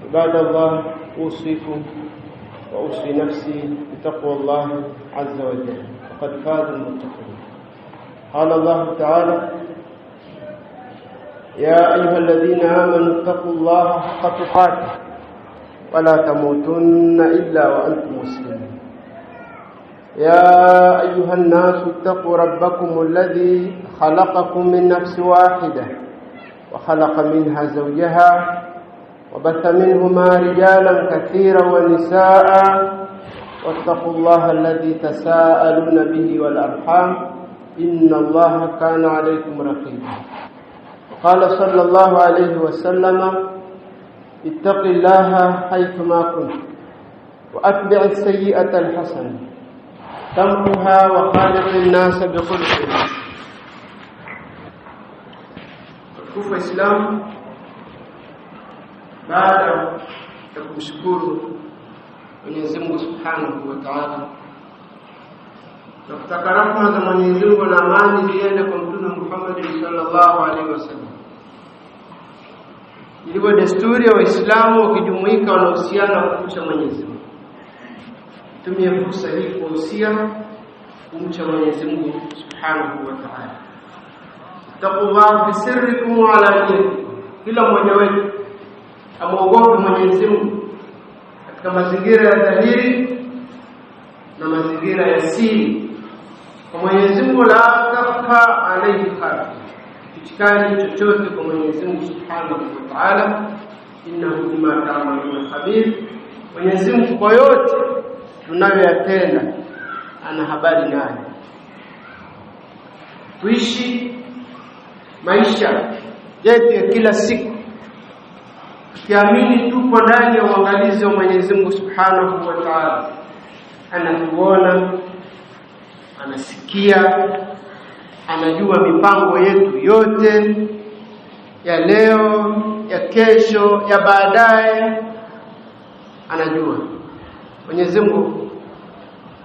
عباد الله، أوصيكم وأوصي نفسي بتقوى الله عز وجل، وقد فاز المتقون. قال الله تعالى: يا أيها الذين آمنوا اتقوا الله حق تقاته ولا تموتن إلا وأنتم مسلمون. يا أيها الناس اتقوا ربكم الذي خلقكم من نفس واحدة وخلق منها زوجها وبث منهما رجالا كثيرا ونساء واتقوا الله الذي تساءلون به والأرحام إن الله كان عليكم رقيبا. قال صلى الله عليه وسلم: اتق الله حيثما كنت وأتبع السيئة الحسنة تمحها وخالق الناس بخلق حسن. Kufa Islam, baada ya kumshukuru Mwenyezi Mungu Subhanahu wa Ta'ala na kutaka rahma za Mwenyezi Mungu na amani ziende kwa Mtume Muhammad sallallahu alaihi wasallam, ilivyo desturi ya Waislamu wakijumuika wanahusiana kumcha Mwenyezi Mungu, tumie fursa hii kuhusia kumcha Mwenyezi Mungu Subhanahu wa Ta'ala. Taqwa fi sirrikum wa alaniyakum, kila mmoja wetu amuogope Mwenyezi Mungu katika mazingira ya dhahiri na mazingira ya siri. Kwa Mwenyezi Mungu la takhfa alayhi khafi, kichikani chochote kwa Mwenyezi Mungu Subhanahu wa Ta'ala, innahu bima ta'maluna khabir. Mwenyezi Mungu kwa yote tunayoyatenda ana habari nayo. Tuishi maisha yetu ya kila siku tukiamini tupo ndani ya uangalizi wa Mwenyezi Mungu Subhanahu wa Ta'ala. Anatuona, anasikia, anajua mipango yetu yote ya leo, ya kesho, ya baadaye, anajua. Mwenyezi Mungu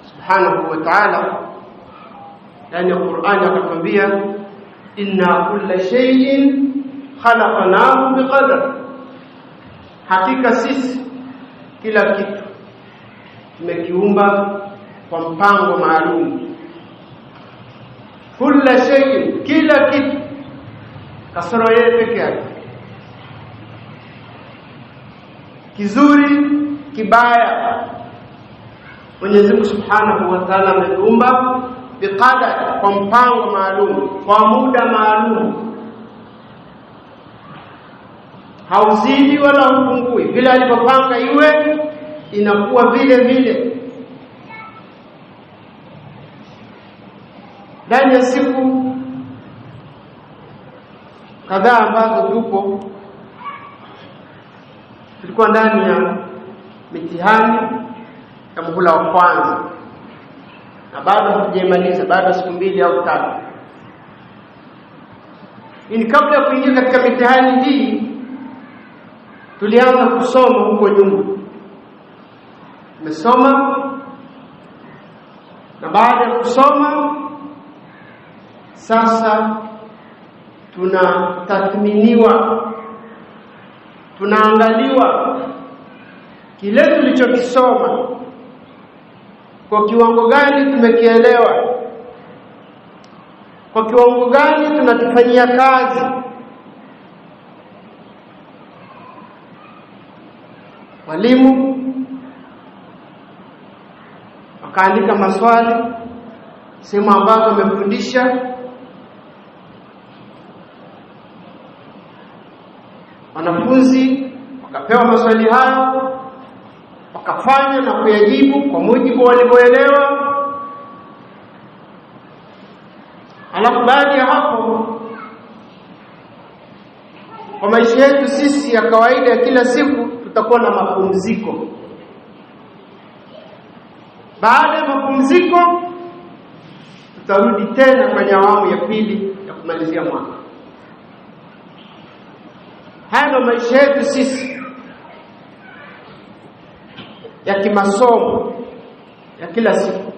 Subhanahu wa Ta'ala ndani ya Qur'ani akatwambia: inna kulla shay'in khalaqnahu biqadar, hakika sisi kila kitu tumekiumba kwa mpango maalum. Kulla shay'in, kila kitu, kasoro yeye peke yake, kizuri kibaya, Mwenyezi Mungu Subhanahu wa Ta'ala ameumba biqadar, kwa mpango maalum, kwa muda maalum. Hauzidi wala hupungui, bila alipopanga iwe inakuwa vile vile. Ndani ya siku kadhaa ambazo tulikuwa ndani ya mitihani ya muhula wa kwanza, na bado hatujamaliza, bado siku 2 au 3. Ni kabla ya kuingia katika mitihani hii tulianza kusoma huko nyuma. Tumesoma, na baada ya kusoma sasa tunatathminiwa, tunaangaliwa kile tulichokisoma kwa kiwango gani tumekielewa, kwa kiwango gani tunakifanyia kazi. Walimu wakaandika maswali sehemu ambazo wamefundisha, wanafunzi wakapewa maswali hayo, wakafanya na kuyajibu kwa mujibu walivyoelewa. Alafu baada ya hapo, kwa maisha yetu sisi ya kawaida ya kila siku, tutakuwa na mapumziko. Baada ya mapumziko tutarudi tena kwenye awamu ya pili ya kumalizia mwaka. Haya ndio maisha yetu sisi ya kimasomo ya kila siku.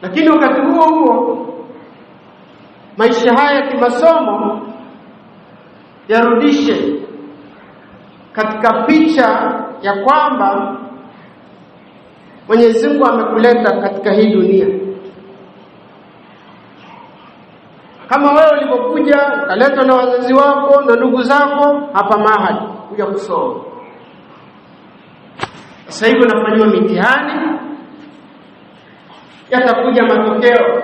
Lakini wakati huo huo maisha haya ya kimasomo yarudishe katika picha ya kwamba Mwenyezi Mungu amekuleta katika hii dunia. Kama wewe ulipokuja ukaletwa na wazazi wako na ndugu zako hapa mahali kuja kusoma. Sasa hivi unafanywa mitihani, yatakuja matokeo.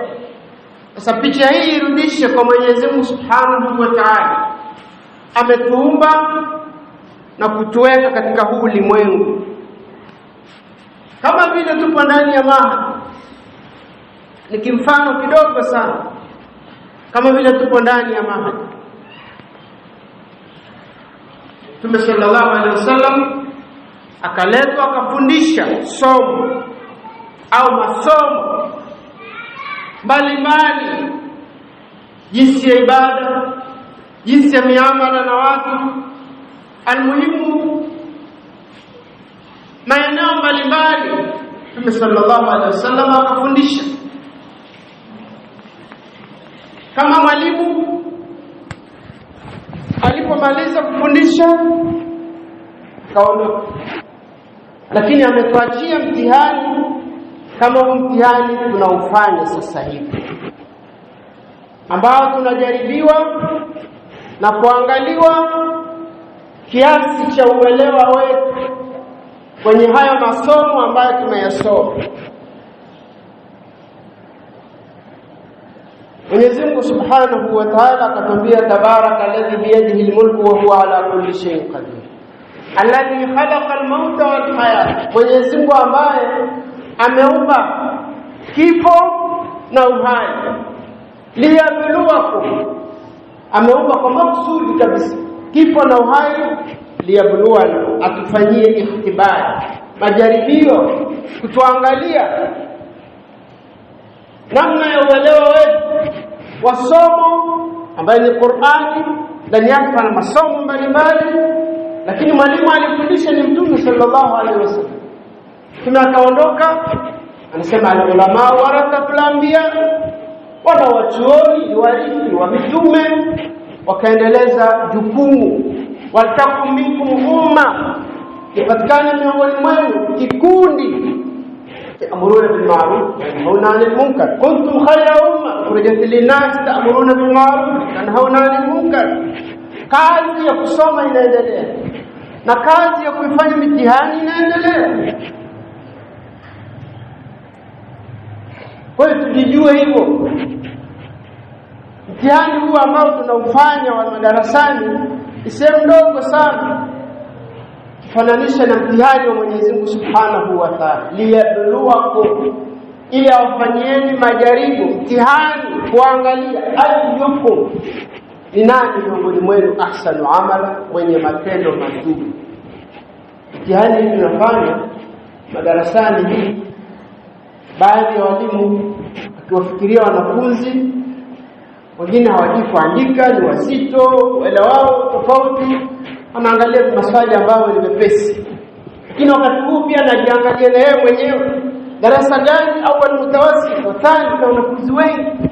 Sasa picha hii irudishe kwa Mwenyezi Mungu Subhanahu wa Ta'ala. Ametuumba na kutuweka katika huu ulimwengu. Kama vile tupo ndani ya mahali. Ni kimfano kidogo sana. Kama vile tupo ndani ya mahali. Mtume sallallahu alaihi wasallam akaletwa akafundisha somo au masomo mbalimbali, jinsi ya ibada, jinsi ya miamala na watu, almuhimu maeneo mbalimbali. Mtume sallallahu alaihi wasallam akafundisha. Kama mwalimu alipomaliza kufundisha kaondoka, lakini ametuachia mtihani kama huu mtihani tunaufanya sasa hivi, ambao tunajaribiwa na kuangaliwa kiasi cha uelewa wetu kwenye haya masomo ambayo tunayasoma. Mwenyezi Mungu Subhanahu wa Ta'ala akatwambia, tabaraka alladhi biyadihi almulku wa huwa ala kulli shay'in qadir, alladhi khalaqa almauta wal hayat. Mwenyezi Mungu ambaye ameumba kifo na uhai, liyabluwakum, ameumba kwa maksudi kabisa kifo na uhai, liyabluwana, atufanyie ikhtibari, majaribio, kutuangalia namna ya uelewa wetu wa somo ambayo ni Qur'ani. Ndani yake pana masomo mbalimbali, lakini mwalimu alifundisha ni Mtume sallallahu alaihi wasallam. Tunakaondoka anasema al-ulama warathatul anbiya, wana wachuoni warithi wa mitume, wakaendeleza jukumu. Watakum minkum umma, ipatikane miongoni mwenu kikundi ta'muruna bil ma'ruf wa tanhauna 'anil munkar. Kuntum khayra umma ukhrijat lin-nas ta'muruna bil ma'ruf wa tanhauna 'anil munkar. Kazi ya kusoma inaendelea na kazi ya kuifanya mitihani inaendelea. Kwa hiyo tujijue hivyo. Mtihani huu ambao tunaufanya wa madarasani ni sehemu ndogo sana kufananisha na mtihani wa Mwenyezi Mungu Subhanahu wa Ta'ala, liyabluwakum, ili awafanyieni majaribu, mtihani, kuangalia ayyukum, ni nani miongoni mwenu ahsanu amala, mwenye matendo mazuri. Mtihani hii tunafanya madarasani hii, baadhi ya walimu akiwafikiria wanafunzi wengine hawajui kuandika, ni wazito, wala wao tofauti, anaangalia maswali ambayo ni mepesi. Lakini wakati huu pia anajiangalia na yeye mwenyewe, darasa gani au mtawasiti wathani na wanafunzi wengi,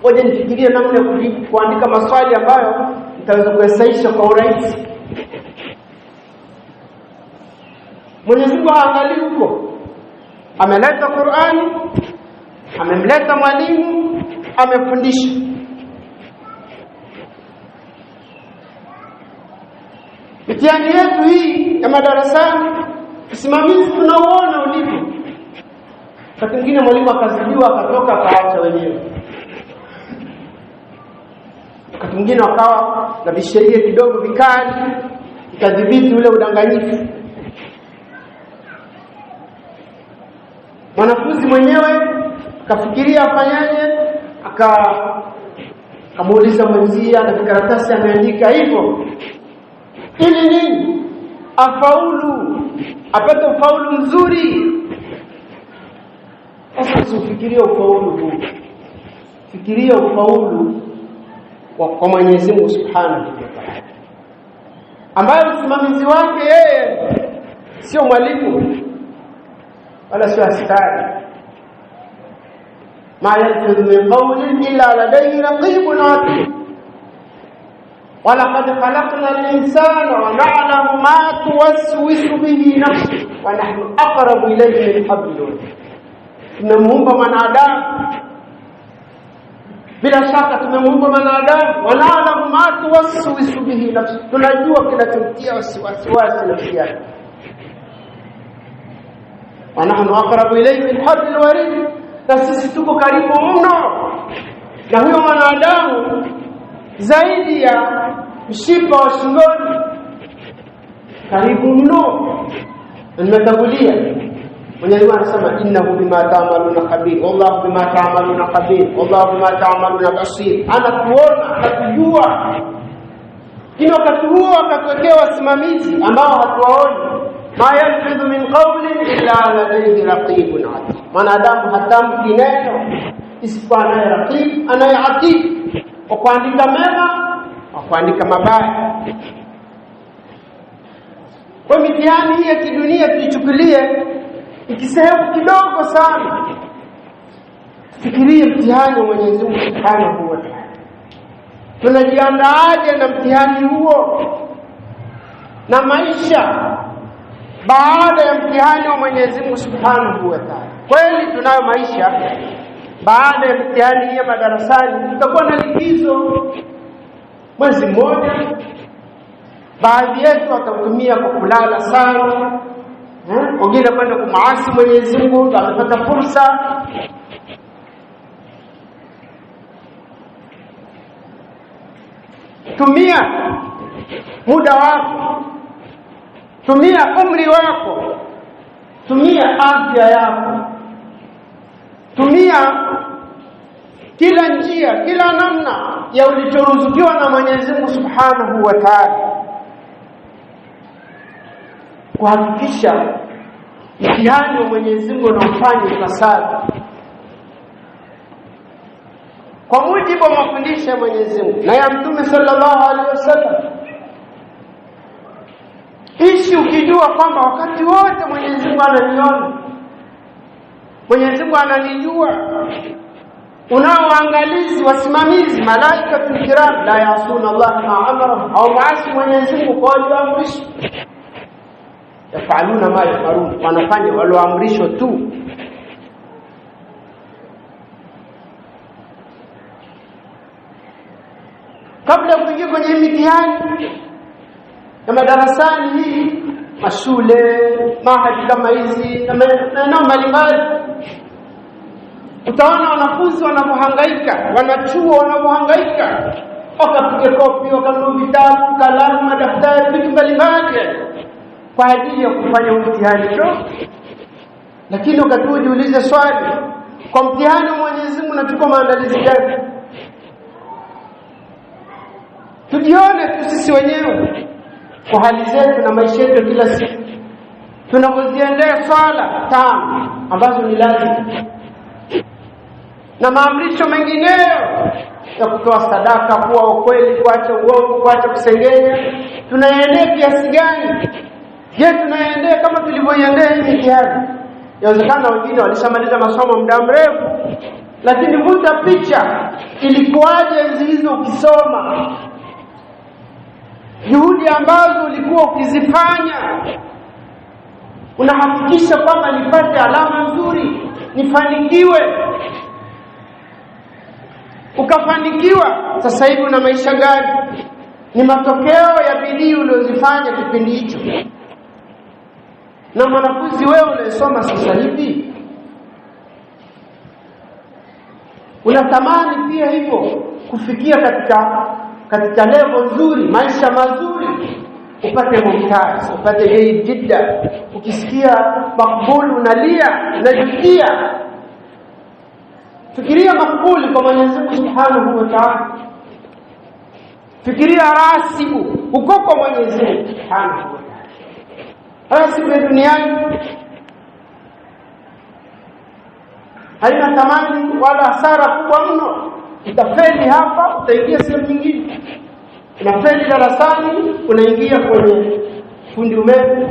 waje nifikirie namna ya kuandika maswali ambayo nitaweza kuyasaisha kwa urahisi. Mwenyezi Mungu haangalii huko. Ameleta Qur'ani, amemleta mwalimu, amefundisha. Mitihani yetu hii ya madarasani, usimamizi tunaoona ulivyo. Wakati mwingine mwalimu akazidiwa akatoka akaacha wenyewe. Wakati mwingine wakawa na visheria kidogo vikali ikadhibiti ule udanganyifu. Mwanafunzi mwenyewe akafikiria afanyaje, akamuuliza mwenzie na karatasi ameandika hivyo ili nini? Afaulu, apate ufaulu mzuri. Sasa usifikirie ufaulu huu, fikiria ufaulu kwa Mwenyezi Mungu Subhanahu wa Ta'ala, ambaye usimamizi wake yeye sio mwalimu wala sio askari. Ma yalfidhu min qawlin illa ladayhi raqibun atid. walaqad khalaqna al-insana wa na'lamu ma tuwaswisu bihi nafsuhu wa nahnu aqrabu ilayhi min hablil warid. Tumemuumba mwanadamu, bila shaka tumemuumba mwanadamu, wa na'lamu ma tuwaswisu bihi nafsuhu, tunajua kinachomtia wasiwasi nafsi yake. Wa nahnu aqrabu ilayhi min hablil warid, na sisi tuko karibu mno na huyo mwanadamu zaidi ya mshipa wa shingoni, karibu mno. Nimetangulia Mwenyezi Mungu anasema innahu bima ta'maluna khabir, wallahu bima ta'maluna khabir, wallahu bima ta'maluna basir. Anatuona, anatujua. Kila wakati huo akatuwekea wasimamizi ambao hatuwaoni. Ma yalfidhu min qawlin illa ladayhi raqibun atid. Mwanadamu hatamki neno isipokuwa anaye raqib, anaye atid, kwa kuandika mema, kwa kuandika mabaya. Kwa mitihani hii ya kidunia tuichukulie ikisehemu kidogo sana. Fikirie mtihani wa Mwenyezi Mungu Subhanahu wa Ta'ala. Tunajiandaaje na mtihani huo na maisha baada ya mtihani wa Mwenyezi Mungu Subhanahu wa Ta'ala? Kweli tunayo maisha baada ya mtihani ya madarasani. Tutakuwa na likizo mwezi mmoja. Baadhi yetu watatumia kwa kulala sana, wengine kwenda kumaasi Mwenyezi Mungu, watapata fursa. Tumia muda wako, tumia umri wako, tumia afya yako, tumia kila njia, kila namna ya ulichoruzukiwa na Mwenyezi Mungu Subhanahu wa Ta'ala kuhakikisha mtihani wa Mwenyezi Mungu unafanya ipasavyo kwa mujibu wa mafundisho ya Mwenyezi Mungu na ya Mtume sallallahu alaihi wasallam. Ishi ukijua kwamba wakati wote Mwenyezi Mungu ananiona, Mwenyezi Mungu ananijua. Unao waangalizi, wasimamizi, malaika kiram la yasuna Allah ma amara, au maasi Mwenyezi Mungu kwa walioamrishwa, yafaluna ma yamarun, wanafanya walioamrishwa tu. Kabla ya kuingia kwenye mitihani ya madarasani hii, mashule, mahali kama hizi na maeneo mbalimbali, utaona wanafunzi wanapohangaika, wanachuo wanapohangaika, wakapiga kopi, wakanunua vitabu, kalamu, madaftari, vitu mbalimbali kwa ajili ya kufanya mtihani tu. Lakini wakati ujiulize swali, kwa mtihani wa Mwenyezi Mungu unachukua maandalizi gani? Tujione tu sisi wenyewe kwa hali zetu na maisha yetu kila siku. Tunapoziendea swala tano ambazo ni lazima na maamrisho mengineyo ya kutoa sadaka, kuwa ukweli, kuacha uongo, kuacha kusengenya, tunaendea kiasi gani? Je, tunaendea kama tulivyoendea hii mitihani? Inawezekana wengine walishamaliza masomo muda mrefu, lakini vuta picha ilikuwaje enzi hizo ukisoma, juhudi ambazo ulikuwa ukizifanya, unahakikisha kwamba nipate alama nzuri, nifanikiwe. Ukafanikiwa, sasa hivi una maisha gani? Ni matokeo ya bidii uliyozifanya kipindi hicho. Na mwanafunzi wewe unayesoma sasa hivi, unatamani pia hivyo kufikia katika level nzuri, maisha mazuri, upate mumtaz, upate jayyid jidda. Ukisikia makbul unalia, unajutia. Fikiria makbuli kwa Mwenyezi Mungu Subhanahu wa Ta'ala. Fikiria rasibu uko kwa Mwenyezi Mungu Subhanahu wa Ta'ala. Rasibu ya duniani haina thamani wala hasara kubwa mno. Utafeli hapa, utaingia sehemu nyingine. Unafeli darasani, unaingia kwenye fundi umeme,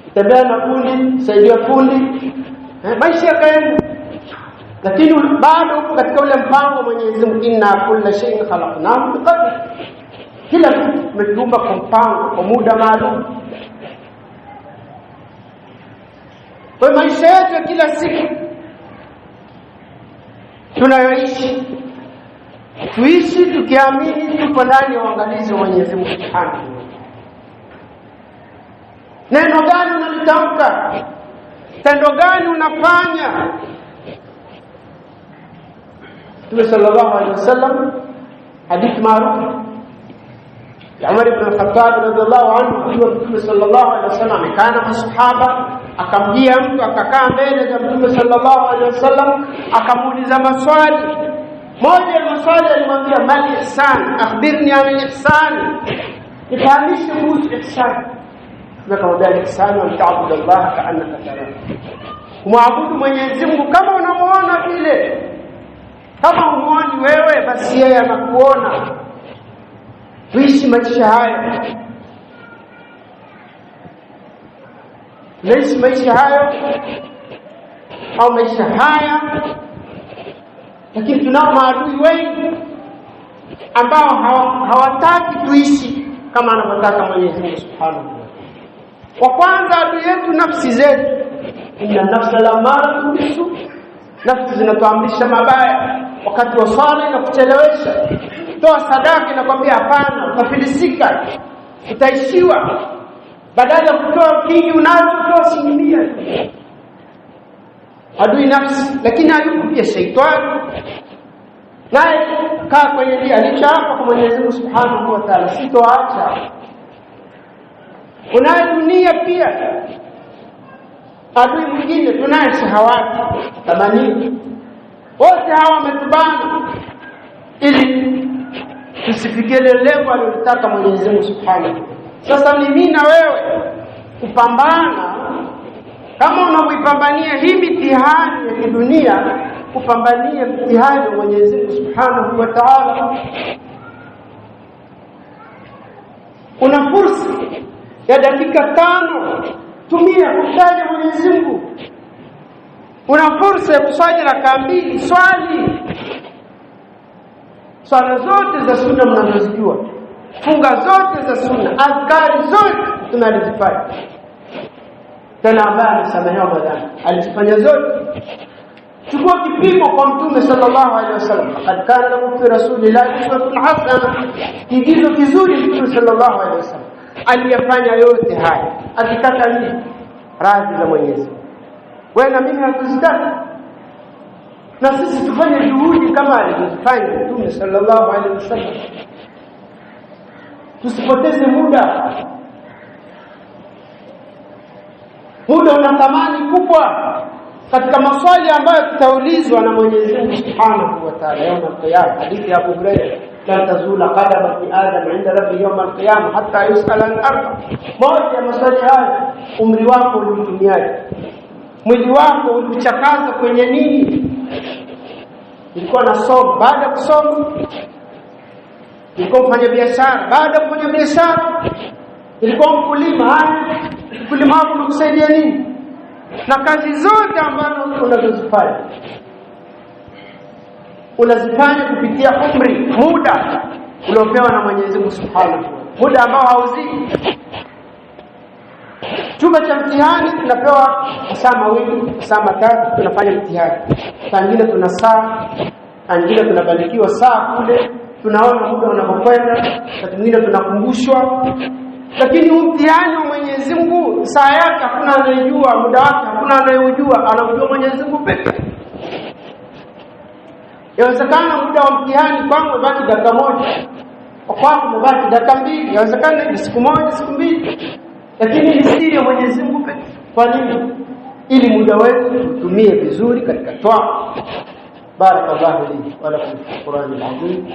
utembea na fundi, saidia fundi, maisha yakaenda. lakini bado uko katika ule mpango wa Mwenyezi Mungu, inna kulla shay'in khalaqnahu biqadar. Kila kitu tumekiumba kwa mpango, kwa muda maalum. Kwa maisha yetu ya kila siku tunayoishi, tuishi tukiamini tupo ndani ya uangalizi wa Mwenyezi Mungu Subhanahu wa Ta'ala. Neno gani unalitamka? Tendo gani unafanya? Mtume sallallahu alaihi wasallam, hadithi maarufu ya Umar ibn al-Khattab radhiallahu anhu, Mtume sallallahu alaihi wasallam amekaa na masahaba, akamjia mtu akakaa mbele ya Mtume sallallahu alaihi wasallam, akamuuliza maswali. Moja ya maswali alimwambia, mal ihsan, akhbirni an al-ihsan, nifahamishe kuhusu ihsan. Akamwambia, al-ihsan an ta'budu Allah ka'annaka tarahu, kumwabudu Mwenyezi Mungu kama unamuona vile. Kama humuoni wewe, basi yeye anakuona. Tuishi maisha haya, naishi maisha hayo au maisha haya, lakini tunao maadui wengi ambao hawataki tuishi kama anavyotaka Mwenyezi Mungu Subhanahu wa Ta'ala. Wa kwanza adui yetu nafsi zetu. Inna nafsa la'amaratun bisu, nafsi zinatuamrisha mabaya. Wakati wa swala inakuchelewesha, toa sadaka inakwambia hapana, utafilisika, utaishiwa. Badala ya kutoa kingi unachotoa asilimia. Adui nafsi. Lakini adui pia shaitani, naye kaa kwenye dia alichoapa kwa Mwenyezi Mungu Subhanahu wa Ta'ala, sitoacha. Unayo dunia pia, adui mwingine. Tunaye shahawati, tamani. Wote hawa wametubana ili tusifikie lengo alilotaka Mwenyezi Mungu Subhanahu. Sasa ni mimi na wewe kupambana, kama unapoipambania hii mitihani ya kidunia, kupambania mitihani ya Mwenyezi Mungu Subhanahu wa Ta'ala. Una fursa ya dakika 5, tumia kumtaja Mwenyezi Mungu. Una fursa ya kuswali rakaa 2, swali. Swala zote za sunna mnazozijua, funga zote za sunna, azkari zote tunazifanya. Tena ambaye amesamehewa madhambi alizifanya zote. Chukua kipimo kwa Mtume sallallahu alaihi wasallam, qad kana lakum fi rasulillahi uswatun hasana, kigizo kizuri. Mtume sallallahu alaihi wasallam aliyafanya yote haya akitaka nini? Radhi za Mwenyezi. Wewe na mimi hatuzitaki, na sisi tufanye juhudi kama alivyofanya Mtume sallallahu alaihi wasallam. Tusipoteze muda. Muda una thamani kubwa katika maswali ambayo tutaulizwa na Mwenyezi Mungu Subhanahu wa Ta'ala يوم القيامة. Hadithi ya Abu Hurairah, la tazula qadama fi adam 'inda rabbi yawm al-qiyamah hatta yus'ala an-arba. Moja ya maswali haya, umri wako ulitumiaje? Mwili wako ulichakaza kwenye nini? Ulikuwa unasoma, baada ya kusoma ulikuwa unafanya biashara, baada ya kufanya biashara ulikuwa mkulima. Mkulima wako unakusaidia nini? Na kazi zote ambazo unazifanya kupitia umri, muda uliopewa na Mwenyezi Mungu Subhanahu wa Ta'ala, muda ambao hauzidi. Chumba cha mtihani tunapewa saa 2, saa 3, tunafanya mtihani. Saa nyingine tuna saa, nyingine tunabarikiwa saa kule, tunaona muda unapokwenda, na nyingine tunakumbushwa. Lakini mtihani wa Mwenyezi Mungu, saa yake hakuna anayejua, muda wake hakuna anayejua, anamjua Mwenyezi Mungu pekee. Yawezekana muda wa mtihani kwangu umebaki dakika 1, kwako umebaki dakika 2, yawezekana ni siku 1, siku 2. Lakini ni siri ya Mwenyezi Mungu pekee. Kwa nini? Ili muda wetu tutumie vizuri katika toa. Barakallahu li wa lakum fil Qur'anil azim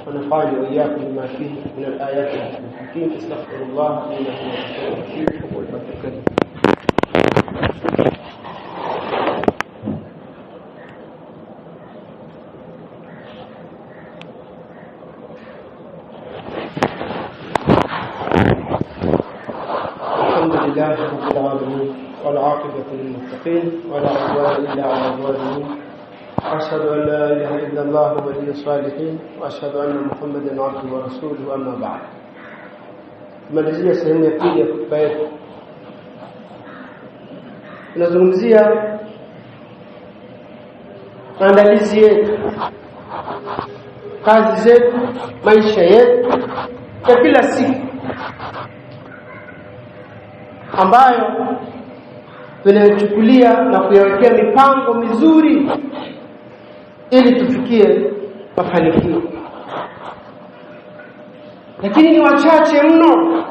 wa nafa'ani wa iyyakum bima fihi min al-ayati al-hakim. Astaghfirullah innahu huwal ghafurur rahim. لله رب العالمين والعاقبة للمتقين ولا عدوان إلا على الظالمين أشهد أن لا إله إلا الله ولي الصالحين وأشهد أن محمدا عبده ورسوله أما بعد. Tumalizia sehemu ya pili ya hotuba yetu. Tunazungumzia maandalizi yetu, kazi zetu, maisha yetu ya kila siku ambayo tunayochukulia na kuyawekea mipango mizuri ili tufikie mafanikio. Lakini ni wachache mno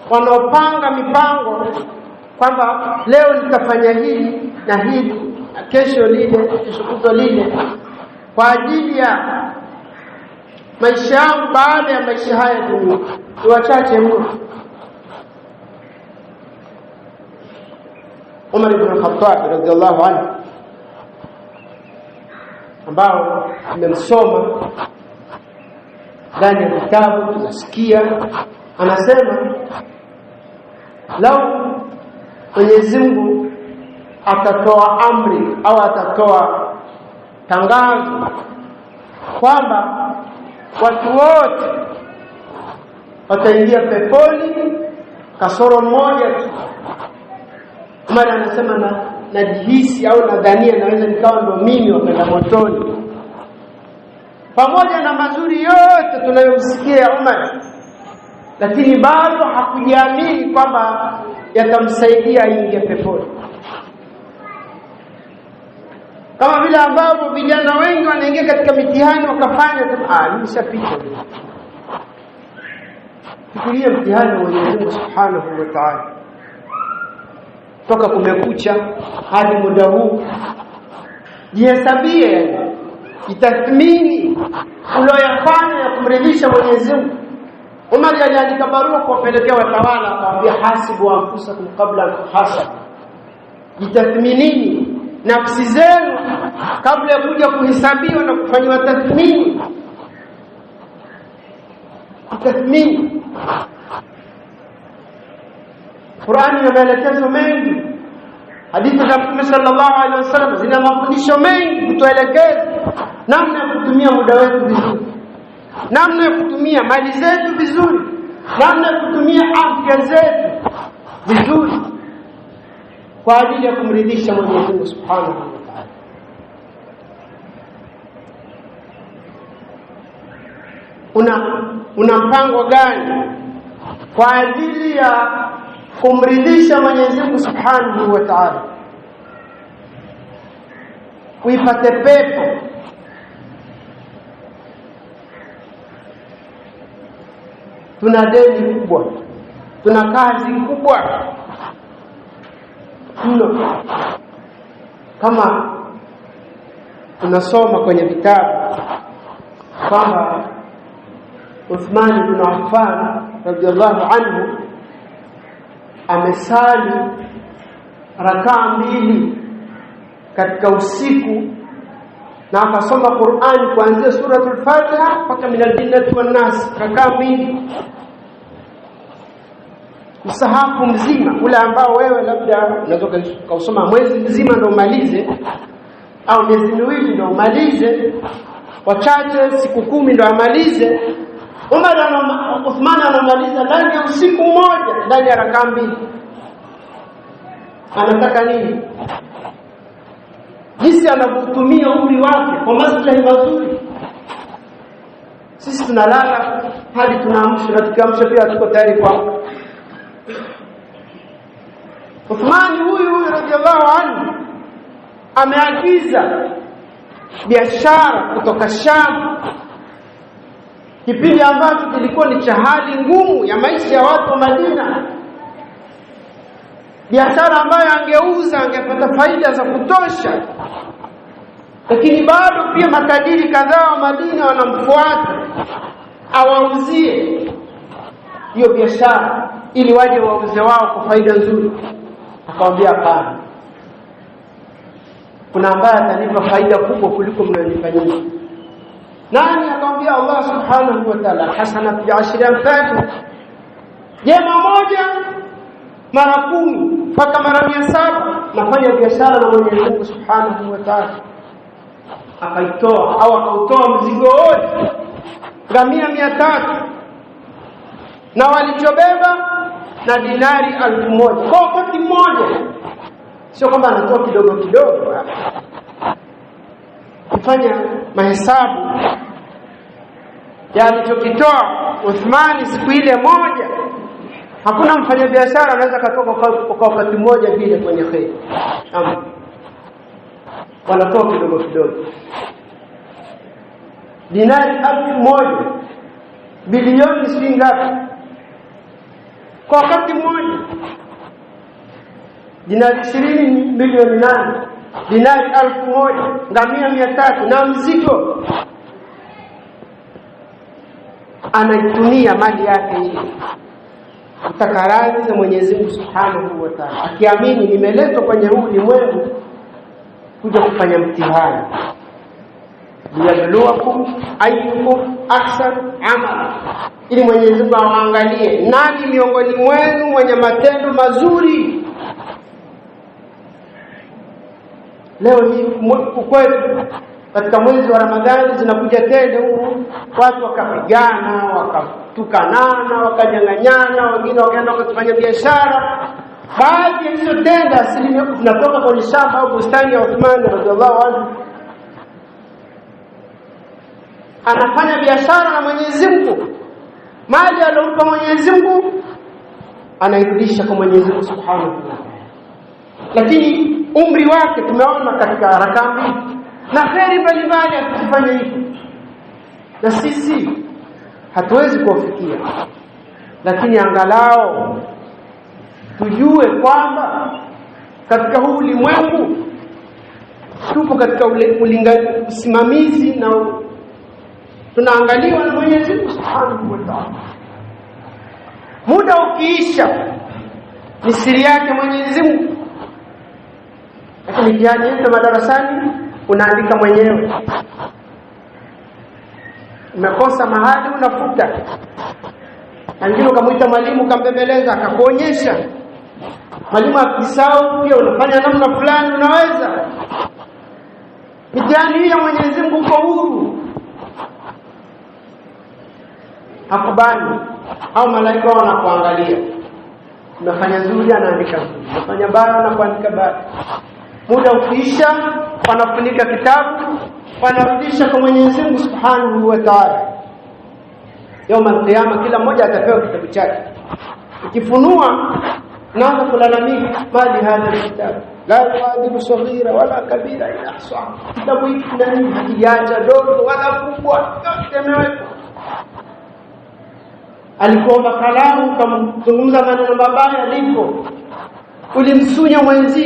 wanaopanga mipango kwamba leo nitafanya hili na hili na kesho lile, kesho kutwa lile, kwa ajili ya maisha yangu baada ya maisha haya dunia. Ni wachache mno. Umar ibn al-Khattab radhiallahu anhu, ambao nimemsoma ndani ya vitabu tunasikia, anasema lau Mwenyezi Mungu atatoa amri au atatoa tangazo kwamba watu wote wataingia peponi kasoro mmoja tu, Umar anasema najihisi au nadhania naweza nikawa ndo mimi wa kwenda motoni. Pamoja na mazuri yote tunayomsikia Umar, lakini bado hakujiamini kwamba yatamsaidia aingie peponi. Kama vile ambavyo vijana wengi wanaingia katika mitihani wakafanya nimeshapita. Fikiria mtihani wa Mwenyezi Mungu Subhanahu wa Ta'ala. Toka kumekucha hadi muda huu, jihesabie, itathmini uliyofanya ya kumridhisha Mwenyezi Mungu. Umar aliandika barua kuwapelekea watawala, akamwambia hasibu anfusakum qabla an tuhasabu, jitathminini nafsi zenu kabla ya kuja kuhesabiwa na kufanywa tathmini. Tathmini. Qur'ani ina maelekezo mengi, hadithi za Mtume sallallahu alaihi wasallam zina mafundisho mengi kutuelekeza namna ya kutumia muda wetu vizuri, namna ya kutumia mali zetu vizuri, namna ya kutumia afya zetu vizuri kwa ajili ya kumridhisha Mwenyezi Mungu Subhanahu wa Ta'ala. Una mpango gani kwa ajili ya kumridhisha Mwenyezi Mungu Subhanahu wa Ta'ala, uipate pepo? Tuna deni kubwa, tuna kazi kubwa mno. Kama tunasoma kwenye vitabu kwamba Uthman ibn Affan radhiallahu anhu amesali rakaa 2 katika usiku na akasoma Qur'an kuanzia suratul Fatiha mpaka minal jinnati wan nas, rakaa 2, msahafu mzima ule ambao wewe labda unaweza kusoma mwezi mzima ndio umalize, au miezi miwili ndio umalize, wachache siku 10 ndio amalize. Uthman anamaliza ndani ya usiku mmoja, ndani ya rakaa 2. Anataka nini? Jinsi anakutumia umri wake kwa maslahi mazuri. Sisi tunalala hadi tunaamsha, na tukiamsha pia tuko tayari kwa Uthman huyu radhiallahu anhu ameagiza biashara kutoka Sham, kipindi ambacho kilikuwa ni cha hali ngumu ya maisha ya watu wa Madina, biashara ambayo angeuza angepata faida za kutosha. Lakini bado pia matajiri kadhaa wa Madina wanamfuata awauzie hiyo biashara ili waje wauze wao kwa faida nzuri. Akamwambia hapana, kuna ambaye atanipa faida kubwa kuliko mnanifanyia. Nani? Akamwambia Allah Subhanahu wa Ta'ala, hasanatu bi'ashri amthali, jema moja mara 10 mpaka mara 700. Nafanya biashara na Mwenyezi Mungu Subhanahu wa Ta'ala. akaitoa au akautoa mzigo wote, ngamia 300 na walichobeba na dinari 1000 kwa wakati mmoja. Sio kwamba anatoa kidogo kidogo. Kufanya mahesabu ya alichokitoa Uthmani siku ile moja, hakuna mfanyabiashara anaweza katoka kwa wakati mmoja vile kwenye kheri. Wanatoa kidogo kidogo. Dinari 1000 bilioni shilingi ngapi kwa wakati mmoja? Dinari 20 milioni 8, dinari 1000, ngamia 300 na mzigo. Anaitumia mali yake hii utakarazi za Mwenyezi Mungu Subhanahu wa Ta'ala, akiamini nimeletwa kwenye huu ulimwengu kuja kufanya mtihani, liyabluwakum ayyukum ahsan amala, ili Mwenyezi Mungu awaangalie nani miongoni mwenu mwenye matendo mazuri. Leo hii kwetu katika mwezi wa Ramadhani zinakuja tende huko, watu wakapigana, wakatukanana, wakanyang'anyana, wengine wakaenda kufanya biashara. Baadhi ya hizo tende asilimia zinatoka kwenye shamba au bustani ya Uthman radhiallahu anhu. Anafanya biashara na Mwenyezi Mungu, mali aliyompa Mwenyezi Mungu anairudisha kwa Mwenyezi Mungu Subhanahu wa Ta'ala. Lakini umri wake tumeona katika haraka mbili na kheri mbalimbali akifanya hivyo, na sisi hatuwezi kufikia. Lakini angalau tujue kwamba katika huu ulimwengu tupo katika usimamizi na tunaangaliwa na Mwenyezi Mungu Subhanahu wa Ta'ala. Muda ukiisha ni siri yake Mwenyezi Mungu. Lakini mtihani yetu madarasani unaandika mwenyewe. Umekosa mahali unafuta. Wengine ukamuita mwalimu kambembeleza akakuonyesha. Mwalimu akisahau pia unafanya namna fulani unaweza. Mtihani hii ya Mwenyezi Mungu uko huru. Hakubani au malaika wanakuangalia. Unafanya nzuri anaandika nzuri, unafanya baya anakuandika baya. Muda ukiisha wanafunika kitabu, wanarudisha kwa Mwenyezi Mungu Subhanahu wa Ta'ala. Yaumul Qiyama kila mmoja atapewa kitabu chake. Ukifunua naanza kulalamika, mali hadha kitabu la yuadilu saghira wala kabira ila ahsa. Kitabu hiki ndani hakiacha dogo wala kubwa, yote yamewekwa. Alikuomba kalamu, kumzungumza maneno mabaya, ndipo ulimsunya mwenzio.